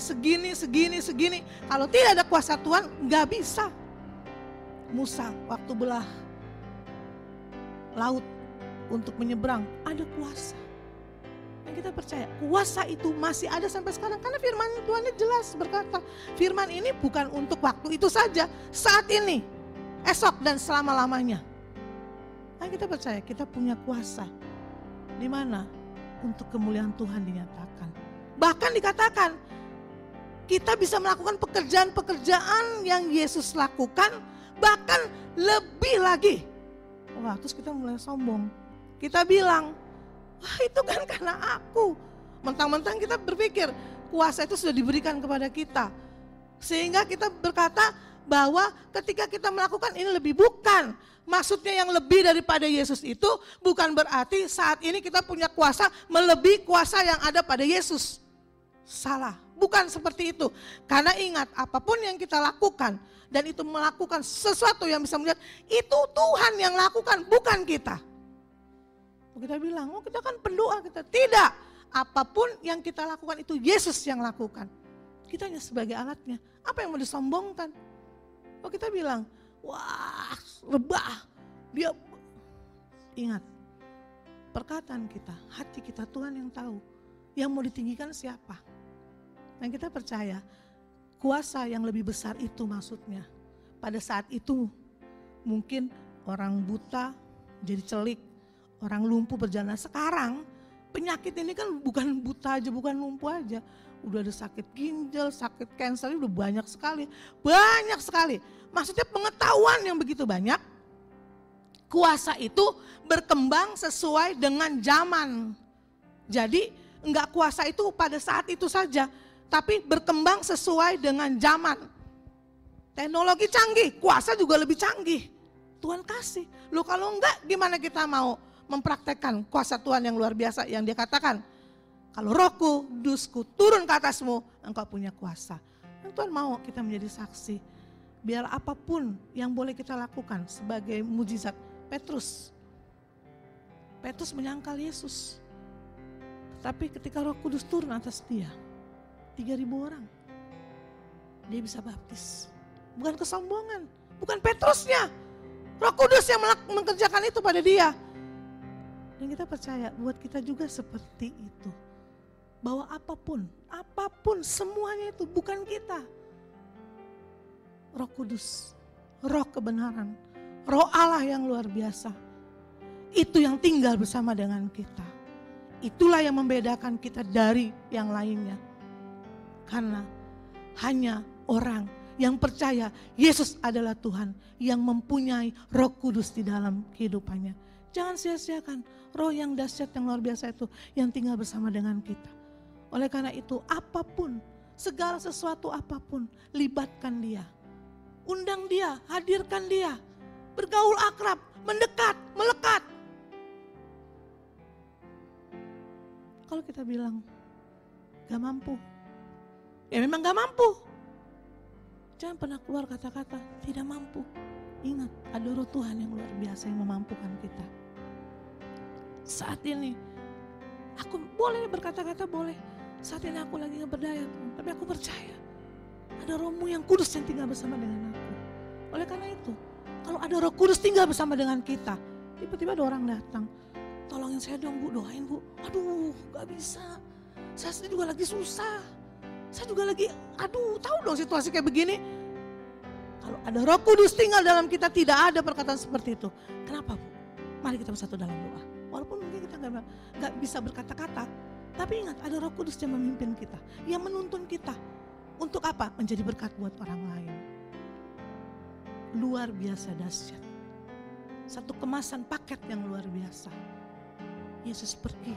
kalau tidak ada kuasa Tuhan gak bisa. Musa waktu belah laut untuk menyeberang, ada kuasa. Dan kita percaya kuasa itu masih ada sampai sekarang, karena firman Tuhan jelas berkata, firman ini bukan untuk waktu itu saja, saat ini, esok dan selama-lamanya. Dan kita percaya kita punya kuasa. Di mana? Untuk kemuliaan Tuhan dinyatakan. Bahkan dikatakan kita bisa melakukan pekerjaan-pekerjaan yang Yesus lakukan, bahkan lebih lagi. Wah, terus kita mulai sombong. Kita bilang, wah itu kan karena aku. Mentang-mentang kita berpikir kuasa itu sudah diberikan kepada kita. Sehingga kita berkata bahwa ketika kita melakukan ini lebih, bukan. Maksudnya yang lebih daripada Yesus itu bukan berarti saat ini kita punya kuasa melebihi kuasa yang ada pada Yesus. Salah, bukan seperti itu. Karena ingat, apapun yang kita lakukan dan itu melakukan sesuatu yang bisa melihat, itu Tuhan yang lakukan, bukan kita. Kita bilang, oh kita kan pendoa, kita tidak. Apapun yang kita lakukan itu Yesus yang lakukan. Kita hanya sebagai alatnya. Apa yang mau disombongkan? Oh kita bilang, wah rebah. Dia ingat, perkataan kita, hati kita Tuhan yang tahu. Yang mau ditinggikan siapa? Dan kita percaya kuasa yang lebih besar itu maksudnya. Pada saat itu mungkin orang buta jadi celik, orang lumpuh berjalan. Sekarang penyakit ini kan bukan buta aja, bukan lumpuh aja. Udah ada sakit ginjal, sakit kanker, udah banyak sekali. Banyak sekali. Maksudnya pengetahuan yang begitu banyak. Kuasa itu berkembang sesuai dengan zaman. Jadi enggak kuasa itu pada saat itu saja, tapi berkembang sesuai dengan zaman. Teknologi canggih, kuasa juga lebih canggih. Tuhan kasih. Loh kalau enggak gimana kita mau mempraktekkan kuasa Tuhan yang luar biasa yang dia katakan. Kalau Rohku, Kudusku turun ke atasmu, engkau punya kuasa. Dan Tuhan mau kita menjadi saksi. Biar apapun yang boleh kita lakukan sebagai mujizat. Petrus menyangkal Yesus. Tapi ketika Roh Kudus turun atas dia, 3.000 orang, dia bisa baptis. bukan kesombongan, bukan Petrusnya. Roh Kudus yang mengerjakan itu pada dia. Dan kita percaya buat kita juga seperti itu. Bahwa apapun semuanya itu bukan kita. Roh Kudus, Roh kebenaran, Roh Allah yang luar biasa. Itu yang tinggal bersama dengan kita. Itulah yang membedakan kita dari yang lainnya. Karena hanya orang yang percaya Yesus adalah Tuhan yang mempunyai Roh Kudus di dalam kehidupannya. Jangan sia-siakan roh yang dahsyat yang luar biasa itu yang tinggal bersama dengan kita. Oleh karena itu apapun, segala sesuatu apapun, libatkan dia. Undang dia, hadirkan dia. Bergaul akrab, mendekat, melekat. Kalau kita bilang gak mampu, ya memang gak mampu. Jangan pernah keluar kata-kata tidak mampu. Ingat, ada roh Tuhan yang luar biasa yang memampukan kita. Saat ini, aku boleh berkata-kata boleh. Saat ini aku lagi gak berdaya, tapi aku percaya ada Roh-Mu yang kudus yang tinggal bersama dengan aku. Oleh karena itu, kalau ada Roh Kudus tinggal bersama dengan kita, tiba-tiba ada orang datang, tolongin saya dong Bu, doain Bu. Aduh, gak bisa. Saya juga lagi susah. Saya juga lagi, tahu dong situasi kayak begini. Kalau ada Roh Kudus tinggal dalam kita, tidak ada perkataan seperti itu. Kenapa Bu? Mari kita bersatu dalam doa. Walaupun mungkin kita gak bisa berkata-kata, tapi ingat ada Roh Kudus yang memimpin kita, yang menuntun kita. Untuk apa? Menjadi berkat buat orang lain. Luar biasa dahsyat. Satu kemasan paket yang luar biasa. Yesus pergi,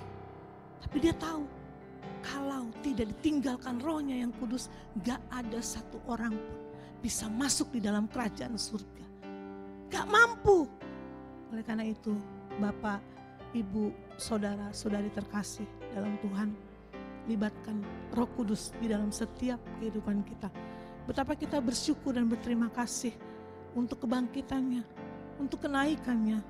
tapi dia tahu kalau tidak ditinggalkan rohnya yang kudus, gak ada satu orang pun bisa masuk di dalam kerajaan surga. Gak mampu. Oleh karena itu, Bapak, Ibu, Saudara, Saudari terkasih dalam Tuhan, libatkan Roh Kudus di dalam setiap kehidupan kita. Betapa kita bersyukur dan berterima kasih untuk kebangkitannya, untuk kenaikannya.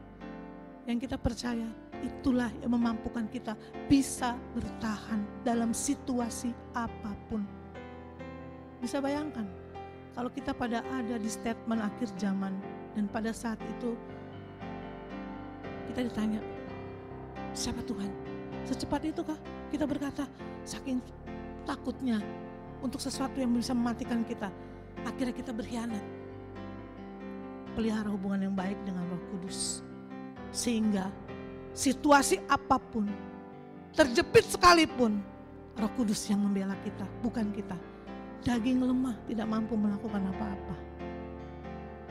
Yang kita percaya itulah yang memampukan kita bisa bertahan dalam situasi apapun. Bisa bayangkan kalau kita pada ada di statement akhir zaman dan pada saat itu kita ditanya, siapa Tuhan? Secepat itukah kita berkata, saking takutnya untuk sesuatu yang bisa mematikan kita, akhirnya kita berkhianat. Pelihara hubungan yang baik dengan Roh Kudus, sehingga situasi apapun, terjepit sekalipun, Roh Kudus yang membela kita, bukan kita. Daging lemah tidak mampu melakukan apa-apa.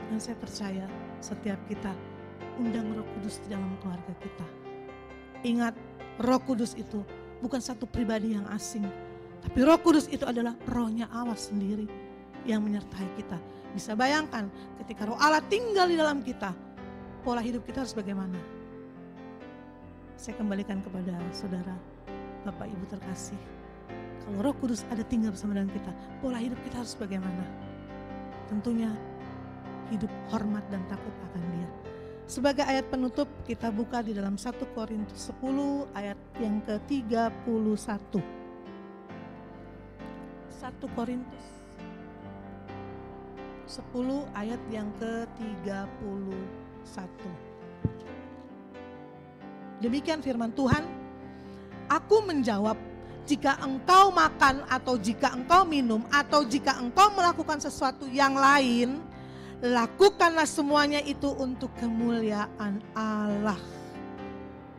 Dan saya percaya setiap kita undang Roh Kudus di dalam keluarga kita. Ingat, Roh Kudus itu bukan satu pribadi yang asing, tapi Roh Kudus itu adalah rohnya Allah sendiri yang menyertai kita. Bisa bayangkan ketika Roh Allah tinggal di dalam kita, pola hidup kita harus bagaimana? Saya kembalikan kepada saudara, Bapak Ibu terkasih. Kalau Roh Kudus ada tinggal bersama dengan kita, pola hidup kita harus bagaimana? Tentunya hidup hormat dan takut akan Dia. Sebagai ayat penutup kita buka di dalam 1 Korintus 10 ayat yang ke-31. 1 Korintus 10 ayat yang ke-31. Demikian firman Tuhan, aku menjawab, jika engkau makan atau jika engkau minum atau jika engkau melakukan sesuatu yang lain, lakukanlah semuanya itu untuk kemuliaan Allah.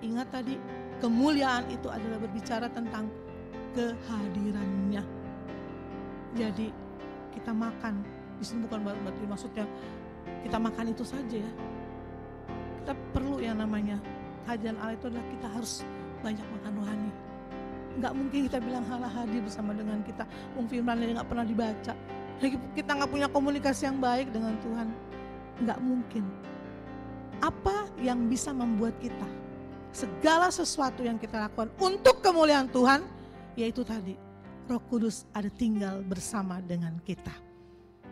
Ingat tadi, kemuliaan itu adalah berbicara tentang kehadirannya. Jadi kita makan, di sini bukan berarti maksudnya kita makan itu saja ya. Kita perlu yang namanya kehadiran Allah itu adalah kita harus banyak makan rohani. Gak mungkin kita bilang Allah hadir bersama dengan kita, firman-Nya gak pernah dibaca. Kita gak punya komunikasi yang baik dengan Tuhan. Gak mungkin. Apa yang bisa membuat kita segala sesuatu yang kita lakukan untuk kemuliaan Tuhan, yaitu tadi Roh Kudus ada tinggal bersama dengan kita.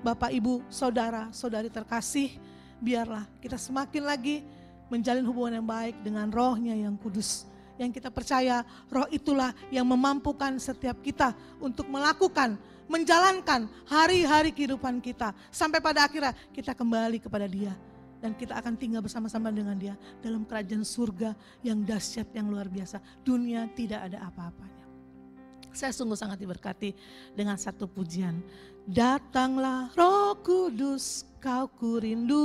Bapak, Ibu, Saudara, Saudari terkasih, biarlah kita semakin lagi menjalin hubungan yang baik dengan Roh-Nya yang kudus, yang kita percaya roh itulah yang memampukan setiap kita untuk melakukan, menjalankan hari-hari kehidupan kita. Sampai pada akhirnya kita kembali kepada Dia. Dan kita akan tinggal bersama-sama dengan Dia dalam kerajaan surga yang dahsyat, yang luar biasa. Dunia tidak ada apa-apanya. Saya sungguh sangat diberkati dengan satu pujian. Datanglah Roh Kudus, Kau kurindu.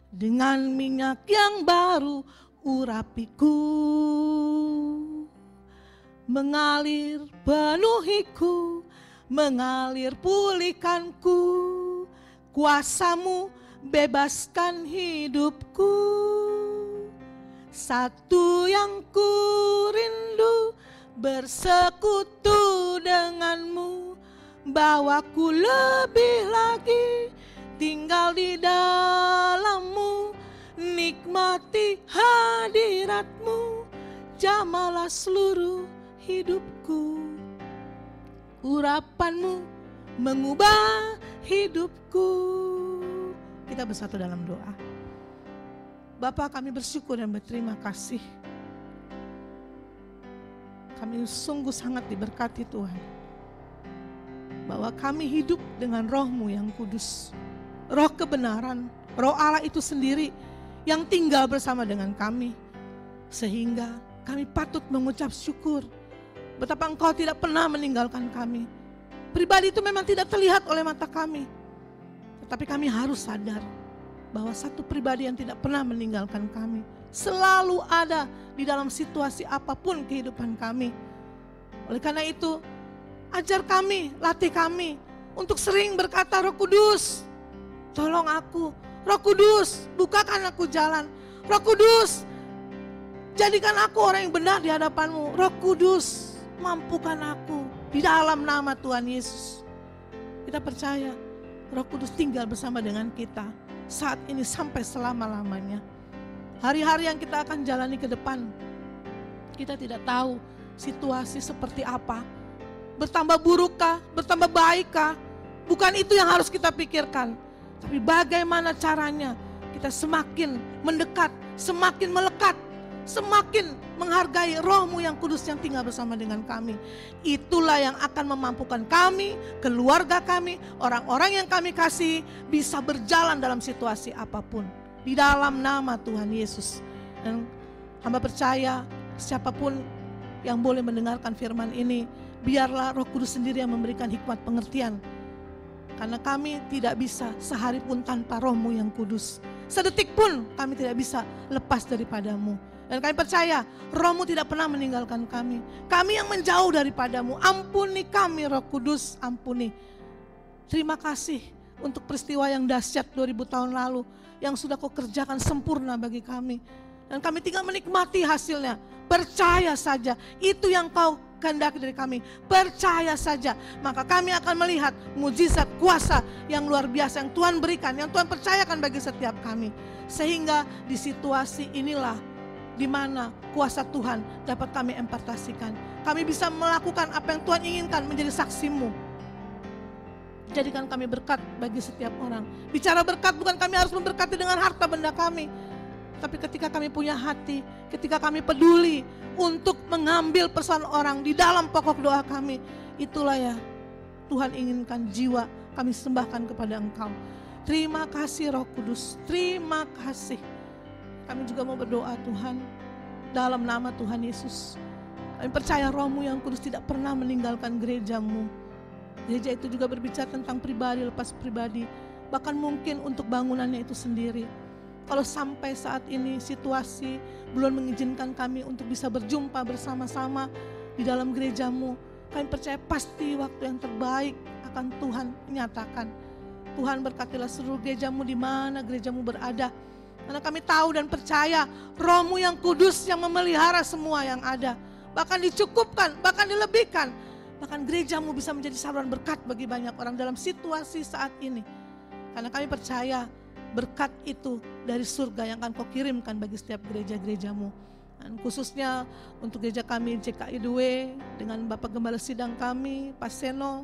Dengan minyak yang baru urapiku, mengalir penuhiku, mengalir pulihkanku. Kuasa-Mu bebaskan hidupku. Satu yang ku rindu, bersekutu denganmu. Bawaku lebih lagi tinggal di dalam-Mu. Nikmati hadirat-Mu, jamalah seluruh hidupku. Urapan-Mu mengubah hidupku. Kita bersatu dalam doa. Bapa, kami bersyukur dan berterima kasih. Kami sungguh sangat diberkati Tuhan, bahwa kami hidup dengan Roh-Mu yang kudus. Roh kebenaran, Roh Allah itu sendiri yang tinggal bersama dengan kami. Sehingga kami patut mengucap syukur betapa Engkau tidak pernah meninggalkan kami. Pribadi itu memang tidak terlihat oleh mata kami, tetapi kami harus sadar bahwa satu pribadi yang tidak pernah meninggalkan kami selalu ada di dalam situasi apapun kehidupan kami. Oleh karena itu, ajar kami, latih kami untuk sering berkata, Roh Kudus, tolong aku. Roh Kudus, bukakan aku jalan. Roh Kudus, jadikan aku orang yang benar di hadapan-Mu. Roh Kudus, mampukan aku di dalam nama Tuhan Yesus. Kita percaya Roh Kudus tinggal bersama dengan kita saat ini sampai selama-lamanya. Hari-hari yang kita akan jalani ke depan, kita tidak tahu situasi seperti apa. Bertambah burukkah, bertambah baikkah? Bukan itu yang harus kita pikirkan. Tapi bagaimana caranya kita semakin mendekat, semakin melekat, semakin menghargai Roh-Mu yang kudus yang tinggal bersama dengan kami. Itulah yang akan memampukan kami, keluarga kami, orang-orang yang kami kasih bisa berjalan dalam situasi apapun. Di dalam nama Tuhan Yesus. Dan hamba percaya siapapun yang boleh mendengarkan firman ini, biarlah Roh Kudus sendiri yang memberikan hikmat pengertian. Karena kami tidak bisa sehari pun tanpa Roh-Mu yang kudus. Sedetik pun kami tidak bisa lepas daripada-Mu. Dan kami percaya Roh-Mu tidak pernah meninggalkan kami. Kami yang menjauh daripada-Mu. Ampuni kami Roh Kudus, ampuni. Terima kasih untuk peristiwa yang dahsyat 2000 tahun lalu yang sudah Kau kerjakan sempurna bagi kami. Dan kami tinggal menikmati hasilnya. Percaya saja, itu yang Kau kehendaki dari kami. Percaya saja, maka kami akan melihat mujizat kuasa yang luar biasa yang Tuhan berikan, yang Tuhan percayakan bagi setiap kami. Sehingga di situasi inilah di mana kuasa Tuhan dapat kami impartasikan. Kami bisa melakukan apa yang Tuhan inginkan, menjadi saksi-Mu. Jadikan kami berkat bagi setiap orang. Bicara berkat bukan kami harus memberkati dengan harta benda kami. Tapi ketika kami punya hati, ketika kami peduli untuk mengambil persoalan orang di dalam pokok doa kami, itulah ya Tuhan inginkan jiwa kami sembahkan kepada Engkau. Terima kasih Roh Kudus, terima kasih. Kami juga mau berdoa Tuhan, dalam nama Tuhan Yesus. Kami percaya Roh-Mu yang kudus tidak pernah meninggalkan gereja-Mu. Gereja itu juga berbicara tentang pribadi lepas pribadi, bahkan mungkin untuk bangunannya itu sendiri. Kalau sampai saat ini situasi belum mengizinkan kami untuk bisa berjumpa bersama-sama di dalam gereja-Mu, kami percaya pasti waktu yang terbaik akan Tuhan menyatakan. Tuhan berkatilah seluruh gereja-Mu di mana gereja-Mu berada. Karena kami tahu dan percaya Roh-Mu yang kudus yang memelihara semua yang ada. Bahkan dicukupkan, bahkan dilebihkan. Bahkan gereja-Mu bisa menjadi saluran berkat bagi banyak orang dalam situasi saat ini. Karena kami percaya berkat itu dari surga yang akan Kau kirimkan bagi setiap gereja-gereja-Mu. Dan khususnya untuk gereja kami JKI 2 dengan Bapak Gembala Sidang kami, Pak Seno.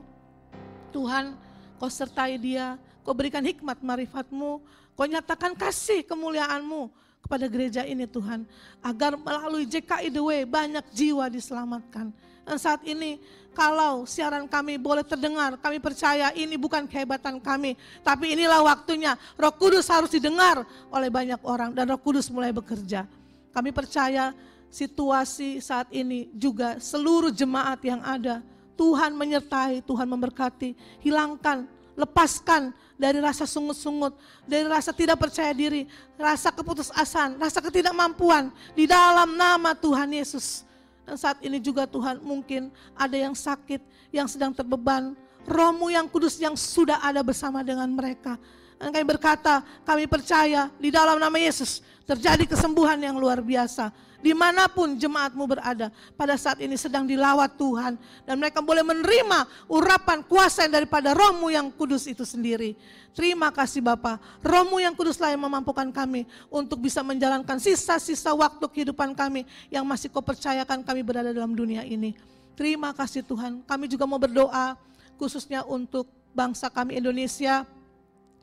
Tuhan, Kau sertai dia, Kau berikan hikmat marifat-Mu, Kau nyatakan kasih kemuliaan-Mu, kepada gereja ini Tuhan, agar melalui JKI The Way banyak jiwa diselamatkan. Dan saat ini kalau siaran kami boleh terdengar, kami percaya ini bukan kehebatan kami, tapi inilah waktunya Roh Kudus harus didengar oleh banyak orang dan Roh Kudus mulai bekerja. Kami percaya situasi saat ini juga seluruh jemaat yang ada, Tuhan menyertai, Tuhan memberkati, hilangkan, lepaskan dari rasa sungut-sungut, dari rasa tidak percaya diri, rasa keputusasaan, rasa ketidakmampuan di dalam nama Tuhan Yesus. Dan saat ini juga Tuhan mungkin ada yang sakit, yang sedang terbeban, Roh-Mu yang kudus yang sudah ada bersama dengan mereka. Dan kami berkata, kami percaya di dalam nama Yesus terjadi kesembuhan yang luar biasa. Dimanapun jemaat-Mu berada, pada saat ini sedang dilawat Tuhan. Dan mereka boleh menerima urapan kuasa daripada Roh-Mu yang kudus itu sendiri. Terima kasih Bapa, Roh-Mu yang kuduslah yang memampukan kami untuk bisa menjalankan sisa-sisa waktu kehidupan kami yang masih Kau percayakan kami berada dalam dunia ini. Terima kasih Tuhan, kami juga mau berdoa khususnya untuk bangsa kami Indonesia.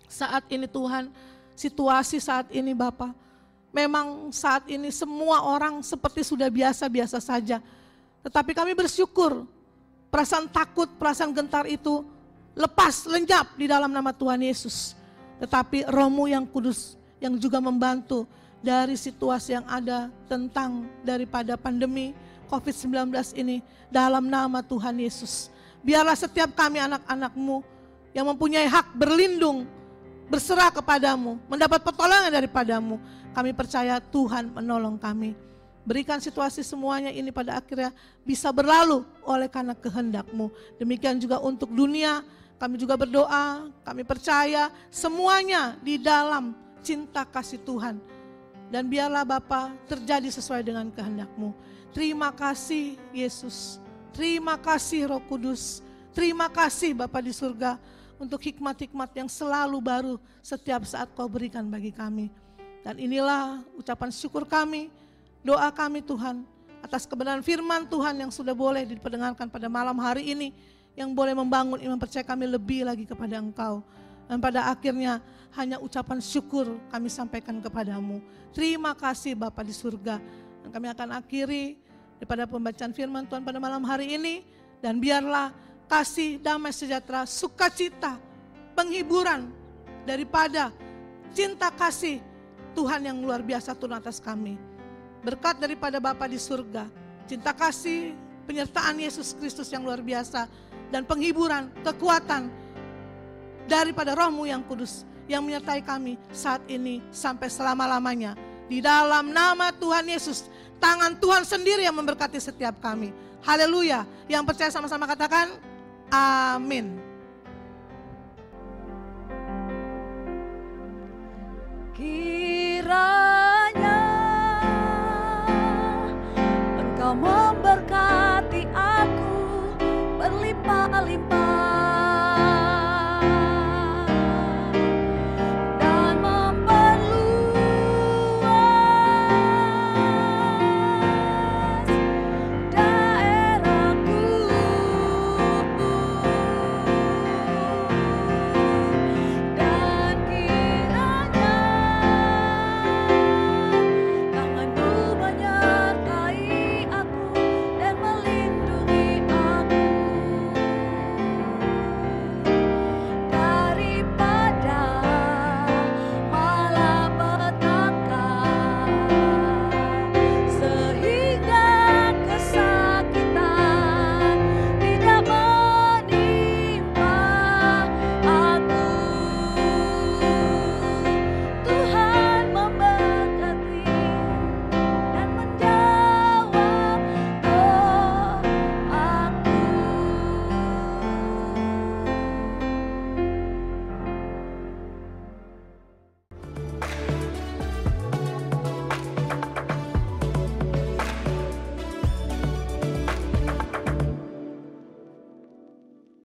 Saat ini Tuhan, situasi saat ini Bapa, memang saat ini semua orang seperti sudah biasa-biasa saja. Tetapi kami bersyukur perasaan takut, perasaan gentar itu lepas, lenyap di dalam nama Tuhan Yesus. Tetapi Roh-Mu yang kudus yang juga membantu dari situasi yang ada tentang daripada pandemi COVID-19 ini dalam nama Tuhan Yesus. Biarlah setiap kami anak-anak-Mu yang mempunyai hak berlindung, berserah kepadamu, mendapat pertolongan daripadamu. Kami percaya Tuhan menolong kami. Berikan situasi semuanya ini pada akhirnya bisa berlalu oleh karena kehendak-Mu. Demikian juga untuk dunia, kami juga berdoa, kami percaya semuanya di dalam cinta kasih Tuhan. Dan biarlah Bapa terjadi sesuai dengan kehendak-Mu. Terima kasih Yesus, terima kasih Roh Kudus, terima kasih Bapa di surga untuk hikmat-hikmat yang selalu baru setiap saat Kau berikan bagi kami. Dan inilah ucapan syukur kami, doa kami Tuhan, atas kebenaran firman Tuhan yang sudah boleh diperdengarkan pada malam hari ini, yang boleh membangun iman percaya kami lebih lagi kepada Engkau. Dan pada akhirnya hanya ucapan syukur kami sampaikan kepadamu. Terima kasih Bapa di surga. Dan kami akan akhiri daripada pembacaan firman Tuhan pada malam hari ini. Dan biarlah kasih, damai sejahtera, sukacita, penghiburan daripada cinta kasih Tuhan yang luar biasa turun atas kami. Berkat daripada Bapa di surga, cinta kasih, penyertaan Yesus Kristus yang luar biasa, dan penghiburan, kekuatan daripada Roh-Mu yang kudus yang menyertai kami saat ini sampai selama-lamanya. Di dalam nama Tuhan Yesus, tangan Tuhan sendiri yang memberkati setiap kami. Haleluya. Yang percaya sama-sama katakan amin. Kita